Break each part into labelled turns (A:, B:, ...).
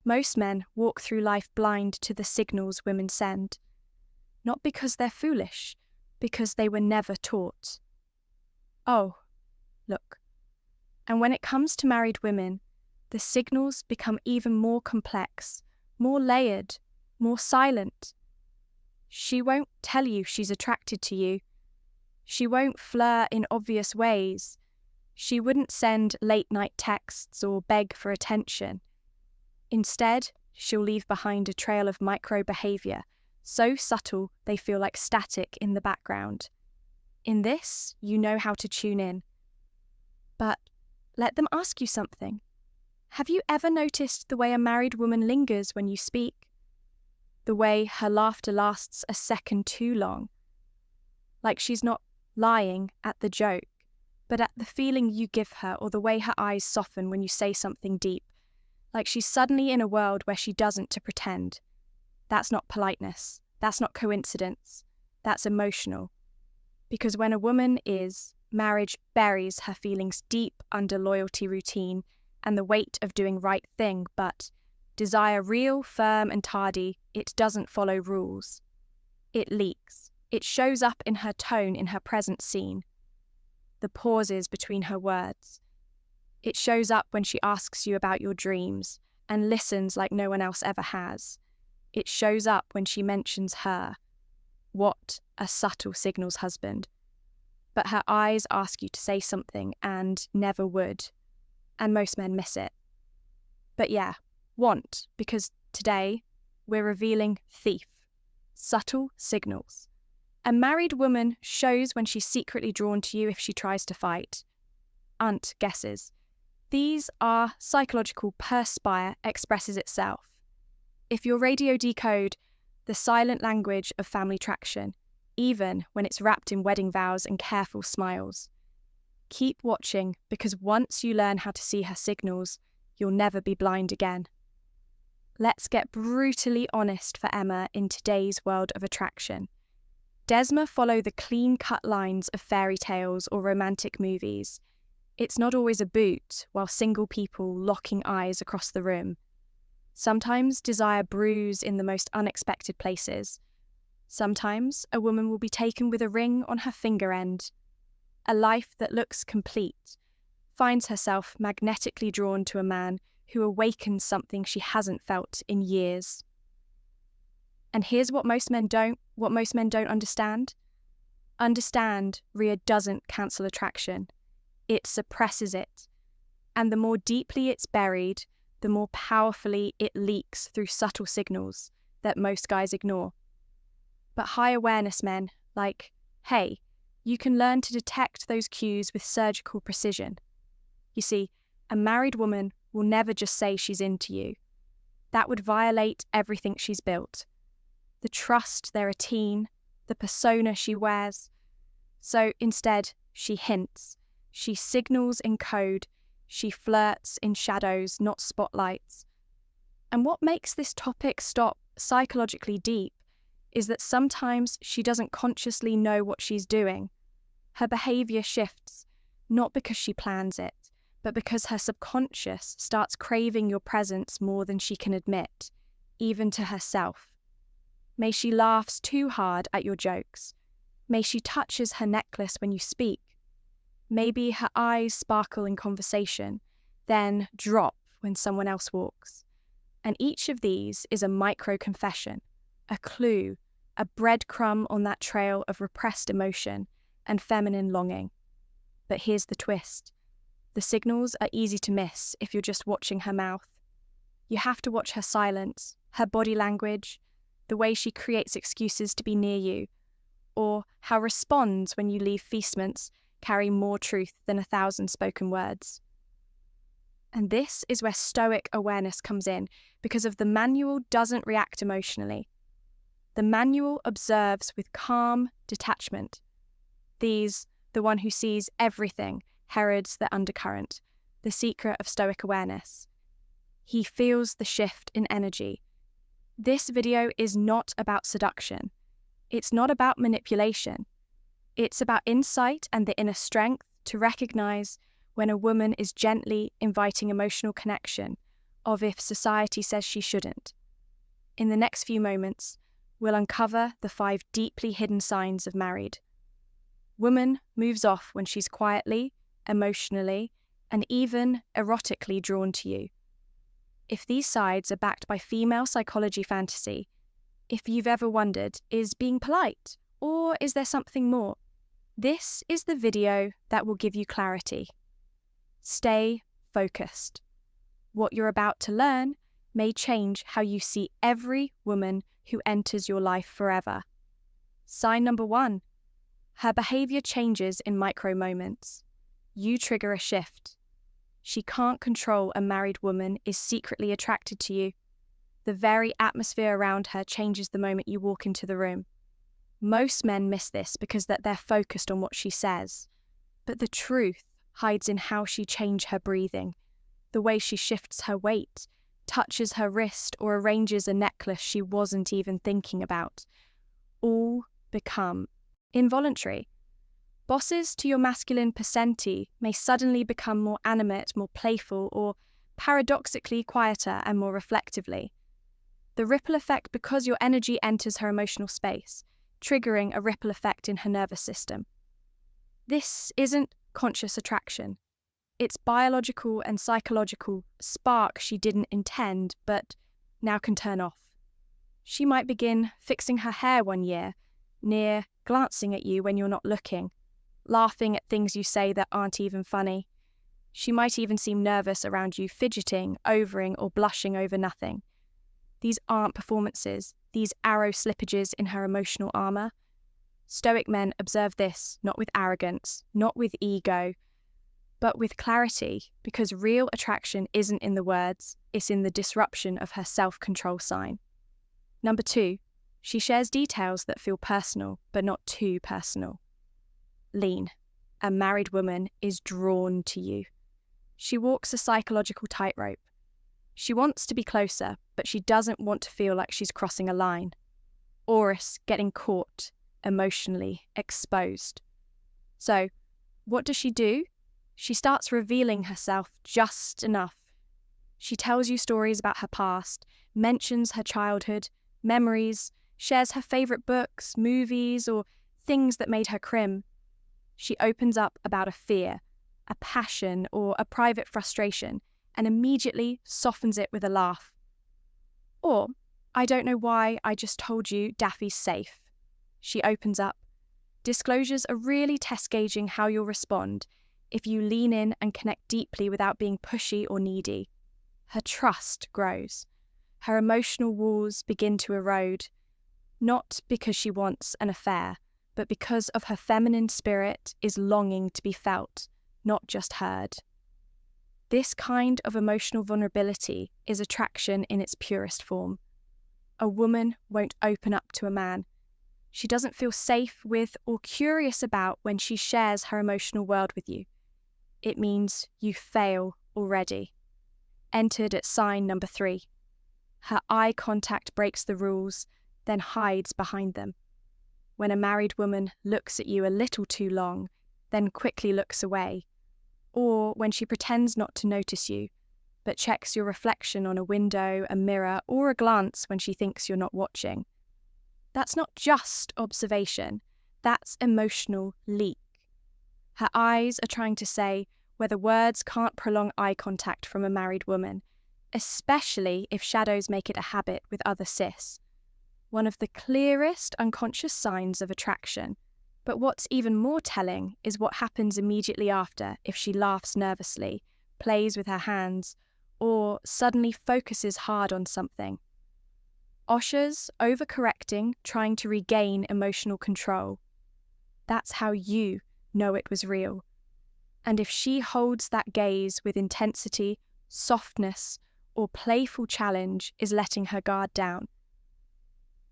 A: Most men walk through life blind to the signals women send, not because they're foolish, because they were never taught. Oh, look. And when it comes to married women, the signals become even more complex, more layered, more silent. She won't tell you she's attracted to you. She won't flirt in obvious ways. She wouldn't send late-night texts or beg for attention. Instead, she'll leave behind a trail of micro-behavior, so subtle they feel like static in the background. In this, you know how to tune in. But let them ask you something. Have you ever noticed the way a married woman lingers when you speak? The way her laughter lasts a second too long? Like she's not lying at the joke, but at the feeling you give her, or the way her eyes soften when you say something deep. Like she's suddenly in a world where she doesn't to pretend. That's not politeness. That's not coincidence. That's emotional. Because when a woman is, marriage buries her feelings deep under loyalty routine and the weight of doing right thing, but desire real, firm and tardy, it doesn't follow rules. It leaks. It shows up in her tone in her present scene. The pauses between her words. It shows up when she asks you about your dreams and listens like no one else ever has. It shows up when she mentions her. What a subtle signals husband. But her eyes ask you to say something and never would. And most men miss it. But yeah, want, because today we're revealing thief. Subtle signals. A married woman shows when she's secretly drawn to you if she tries to fight. Aunt guesses. These are psychological perspire expresses itself. If your radio decode the silent language of family traction, even when it's wrapped in wedding vows and careful smiles. Keep watching, because once you learn how to see her signals, you'll never be blind again. Let's get brutally honest for Emma in today's world of attraction. Desma follow the clean-cut lines of fairy tales or romantic movies. It's not always a boot, while single people locking eyes across the room. Sometimes desire brews in the most unexpected places. Sometimes a woman will be taken with a ring on her finger end. A life that looks complete finds herself magnetically drawn to a man who awakens something she hasn't felt in years. And here's what most men don't understand. Understand Rhea doesn't cancel attraction. It suppresses it. And the more deeply it's buried, the more powerfully it leaks through subtle signals that most guys ignore. But high awareness men, like, hey, you can learn to detect those cues with surgical precision. You see, a married woman will never just say she's into you. That would violate everything she's built. The trust their routine, the persona she wears. So instead, she hints. She signals in code. She flirts in shadows, not spotlights. And what makes this topic stop psychologically deep is that sometimes she doesn't consciously know what she's doing. Her behavior shifts, not because she plans it, but because her subconscious starts craving your presence more than she can admit, even to herself. May she laughs too hard at your jokes. May she touches her necklace when you speak. Maybe her eyes sparkle in conversation, then drop when someone else walks. And each of these is a micro-confession, a clue, a breadcrumb on that trail of repressed emotion and feminine longing. But here's the twist. The signals are easy to miss if you're just watching her mouth. You have to watch her silence, her body language, the way she creates excuses to be near you, or how responds when you leave feastments carry more truth than 1,000 spoken words. And this is where Stoic awareness comes in, because of the manual doesn't react emotionally. The manual observes with calm detachment. These, the one who sees everything, herods the undercurrent, the secret of Stoic awareness. He feels the shift in energy. This video is not about seduction. It's not about manipulation. It's about insight and the inner strength to recognize when a woman is gently inviting emotional connection, of if society says she shouldn't. In the next few moments, we'll uncover the 5 deeply hidden signs of married. Woman moves off when she's quietly, emotionally, and even erotically drawn to you. If these sides are backed by female psychology fantasy, if you've ever wondered, is being polite, or is there something more? This is the video that will give you clarity. Stay focused. What you're about to learn may change how you see every woman who enters your life forever. Sign number 1. Her behavior changes in micro moments. You trigger a shift. She can't control a married woman is secretly attracted to you. The very atmosphere around her changes the moment you walk into the room. Most men miss this because that they're focused on what she says. But the truth hides in how she changes her breathing, the way she shifts her weight, touches her wrist, or arranges a necklace she wasn't even thinking about. All become involuntary. Bosses to your masculine percentile may suddenly become more animate, more playful, or paradoxically quieter and more reflectively. The ripple effect because your energy enters her emotional space, triggering a ripple effect in her nervous system. This isn't conscious attraction. It's biological and psychological spark she didn't intend, but now can turn off. She might begin fixing her hair one year, near glancing at you when you're not looking, laughing at things you say that aren't even funny. She might even seem nervous around you, fidgeting, overing, or blushing over nothing. These aren't performances, these arrow slippages in her emotional armor. Stoic men observe this, not with arrogance, not with ego, but with clarity, because real attraction isn't in the words, it's in the disruption of her self-control sign. Number 2, she shares details that feel personal, but not too personal. Lean. A married woman is drawn to you. She walks a psychological tightrope. She wants to be closer, but she doesn't want to feel like she's crossing a line. Or getting caught, emotionally exposed. So, what does she do? She starts revealing herself just enough. She tells you stories about her past, mentions her childhood, memories, shares her favourite books, movies, or things that made her crim. She opens up about a fear, a passion, or a private frustration, and immediately softens it with a laugh. Or, I don't know why I just told you Daffy's safe. She opens up. Disclosures are really test gauging how you'll respond if you lean in and connect deeply without being pushy or needy. Her trust grows. Her emotional walls begin to erode, not because she wants an affair, but because of her feminine spirit is longing to be felt, not just heard. This kind of emotional vulnerability is attraction in its purest form. A woman won't open up to a man. She doesn't feel safe with or curious about when she shares her emotional world with you. It means you fail already. Entered at sign number 3. Her eye contact breaks the rules, then hides behind them. When a married woman looks at you a little too long, then quickly looks away, or when she pretends not to notice you, but checks your reflection on a window, a mirror, or a glance when she thinks you're not watching. That's not just observation, that's emotional leak. Her eyes are trying to say whether words can't prolong eye contact from a married woman, especially if shadows make it a habit with other cis. One of the clearest unconscious signs of attraction. But what's even more telling is what happens immediately after if she laughs nervously, plays with her hands, or suddenly focuses hard on something. Osher's overcorrecting, trying to regain emotional control. That's how you know it was real. And if she holds that gaze with intensity, softness, or playful challenge, is letting her guard down.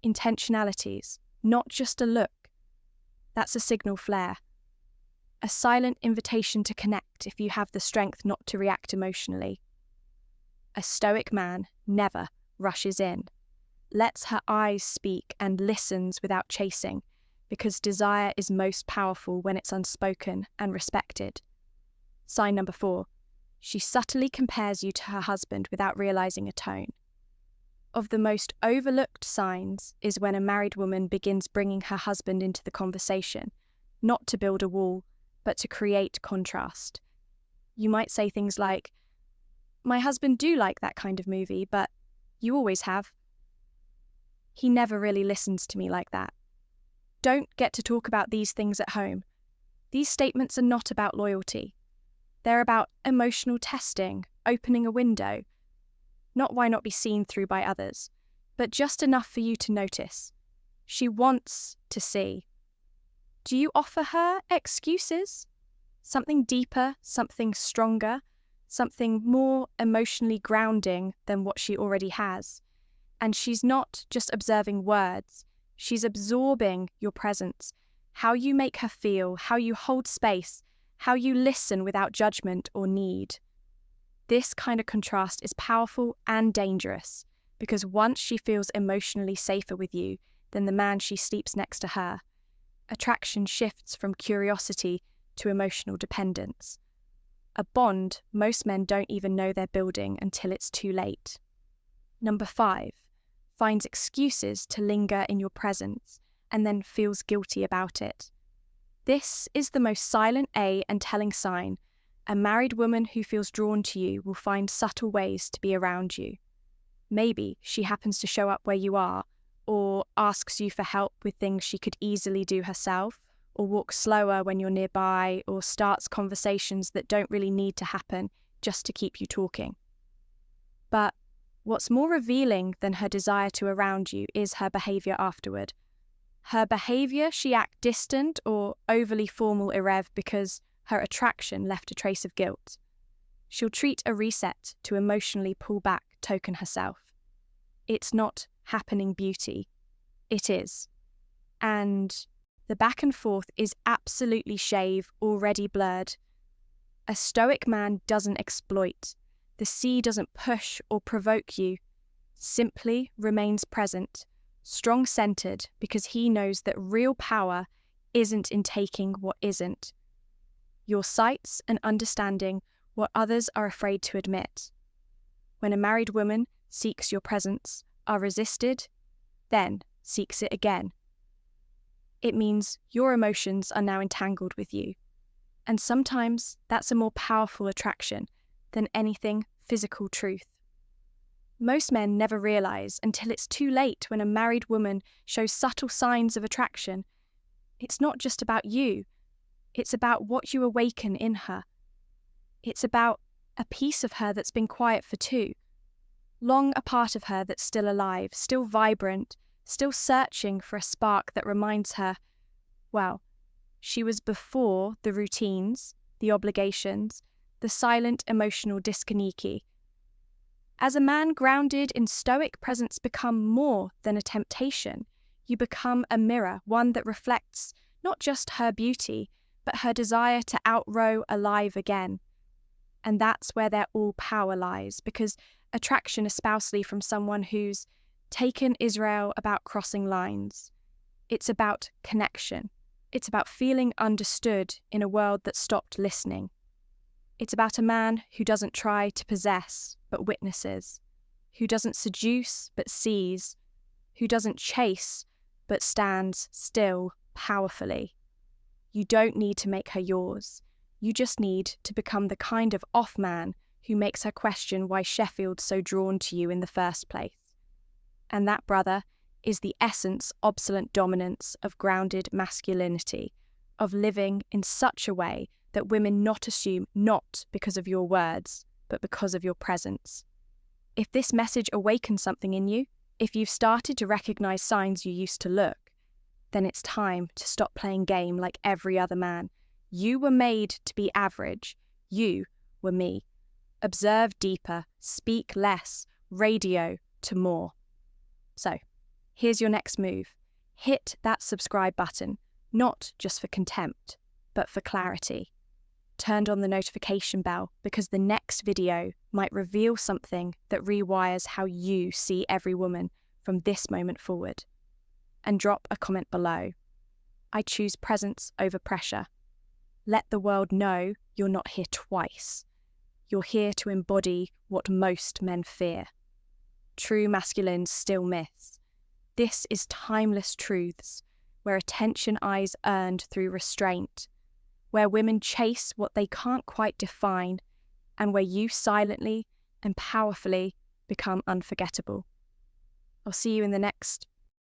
A: Intentionalities, not just a look. That's a signal flare. A silent invitation to connect if you have the strength not to react emotionally. A stoic man never rushes in, lets her eyes speak and listens without chasing, because desire is most powerful when it's unspoken and respected. Sign number 4. She subtly compares you to her husband without realizing a tone. Of the most overlooked signs is when a married woman begins bringing her husband into the conversation, not to build a wall, but to create contrast. You might say things like, "My husband do like that kind of movie, but you always have. He never really listens to me like that. Don't get to talk about these things at home." These statements are not about loyalty. They're about emotional testing, opening a window. Not why not be seen through by others, but just enough for you to notice. She wants to see. Do you offer her excuses? Something deeper, something stronger, something more emotionally grounding than what she already has. And she's not just observing words, she's absorbing your presence, how you make her feel, how you hold space, how you listen without judgment or need. This kind of contrast is powerful and dangerous, because once she feels emotionally safer with you than the man she sleeps next to her, attraction shifts from curiosity to emotional dependence. A bond most men don't even know they're building until it's too late. Number 5, finds excuses to linger in your presence and then feels guilty about it. This is the most silent A and telling sign. A married woman who feels drawn to you will find subtle ways to be around you. Maybe she happens to show up where you are, or asks you for help with things she could easily do herself, or walks slower when you're nearby, or starts conversations that don't really need to happen just to keep you talking. But what's more revealing than her desire to around you is her behaviour afterward. Her behaviour, she act distant or overly formal irrev because her attraction left a trace of guilt. She'll treat a reset to emotionally pull back token herself. It's not happening beauty. It is. And the back and forth is absolutely shave, already blurred. A Stoic man doesn't exploit. The sea doesn't push or provoke you. Simply remains present, strong-centered, because he knows that real power isn't in taking what isn't. Your sights and understanding what others are afraid to admit. When a married woman seeks your presence, are resisted, then seeks it again. It means your emotions are now entangled with you. And sometimes that's a more powerful attraction than anything physical truth. Most men never realize until it's too late when a married woman shows subtle signs of attraction. It's not just about you. It's about what you awaken in her. It's about a piece of her that's been quiet for too long, a part of her that's still alive, still vibrant, still searching for a spark that reminds her, well, she was before the routines, the obligations, the silent emotional disconnect. As a man grounded in Stoic presence become more than a temptation, you become a mirror, one that reflects not just her beauty, but her desire to outrow alive again. And that's where their all power lies, because attraction espousally from someone who's taken Israel about crossing lines. It's about connection. It's about feeling understood in a world that stopped listening. It's about a man who doesn't try to possess, but witnesses, who doesn't seduce, but sees, who doesn't chase, but stands still powerfully. You don't need to make her yours. You just need to become the kind of off man who makes her question why Sheffield's so drawn to you in the first place. And that, brother, is the essence obsolete dominance of grounded masculinity, of living in such a way that women not assume not because of your words, but because of your presence. If this message awakens something in you, if you've started to recognize signs you used to look, then it's time to stop playing game like every other man. You were made to be average. You were me. Observe deeper, speak less, radio to more. So, here's your next move. Hit that subscribe button, not just for contempt, but for clarity. Turned on the notification bell because the next video might reveal something that rewires how you see every woman from this moment forward. And drop a comment below. I choose presence over pressure. Let the world know you're not here twice. you're here to embody what most men fear. True masculine still myths. This is timeless truths, where attention eyes earned through restraint, where women chase what they can't quite define, and where you silently and powerfully become unforgettable. I'll see you in the next